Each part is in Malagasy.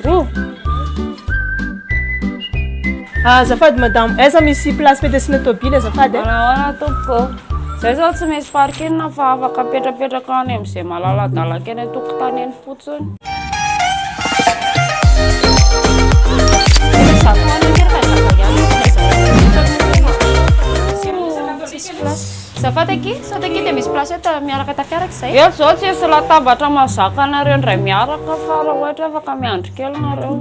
Roa. Azafady madamo, aiza misy place petesina tôbily azafady? Ahoana tompoko. Zay zao tsy misy parking fa afaka apetrapetraka any amin'izay malaladalaka eny an-tokotany eny fotsiny. Zafady aky, sao aky dia misy place eto miaraka tafiaraka izay? Eto zao tsisy latabatra mazaka anareo indray miaraka fa raha ohatra afaka miandry kely nareo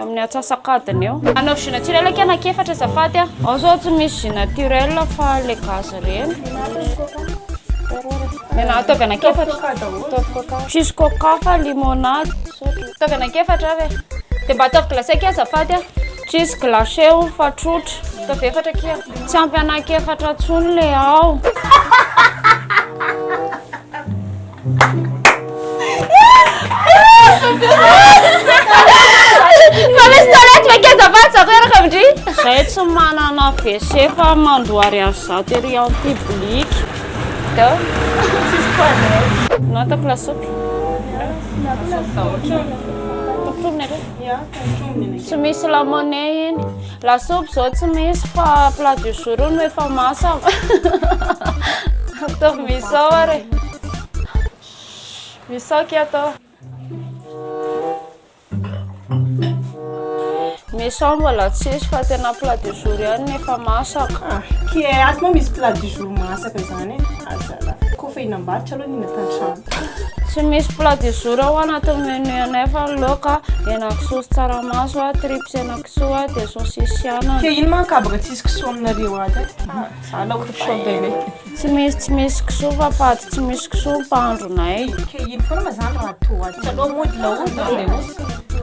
amin'ny atsasakadiny eo. Anao jus naturel aky anakefatra zafady a. Ao zao tsy misy jus naturel fa le gaz reny. Mena ataovy anakefatra. Jus coca fa limonade. Ataovy anakefatra ave. Dia mba ataovy glacé aky zafady a. Jus glacé fa tsotra. Ataovy efatra aky a. Tsy ampy anakefatra tsony le ao. Fa misy toilette ve ke zafady sakoeraka amindry? Zay tsy manana WC fa mandoary azy ery en public. Deo. Nataoko lasopy. Tsy misy lamone iny. Lasopy zao tsy misy fa plat du jour no efa masaka. Ataovy misao ary. Misao ke atao. Misao mbola tsisy fa tena plat du jour ihany nefa masaka. Ke ato moa misy plat du jour masaka izany. Azala. Kofa inambaratra aloha nina tantrano. Tsy misy plat du jour ao anatin'ny menu anay fa laoka, henan-kisoa sy tsaramaso, trips henan-kisoa dia saosisy anana. Ke ino mankabaka tsisy kisoa aminareo ato? Zala ohatra kisoa be ilay. Tsy misy kisoa fa paty tsy misy kisoa mpandronay. Ke ino foana ma zany raha toa ato? Aloha mody laoka le osy.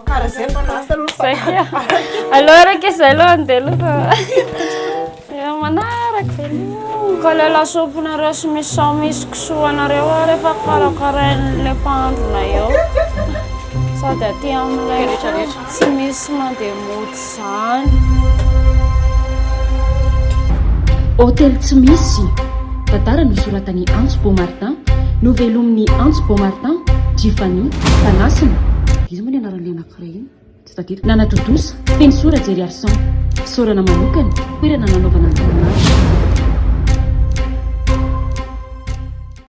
Karaha zay fa lasa aloha. Aloha araka izay aloha andeha manaraka velona. Ka le lasopinareo sy misy kisoa anareo rehefa karakarain'ilay mpandronay eo. Sady aty amin'ilay tsy misy mandeha mody izany. Hôtely tsy misy. Tantara nosoratany Antsy Beaumartin, novelomin'ny Antsy Beaumartin, Tiffany, Tanasina. Izy moa ny anaran'ilay anankiray iny. Tsy tadidiko. Nanadodosa, feno sora jery arsan. Fisaorana manokana, toerana nanaovana ny toerana.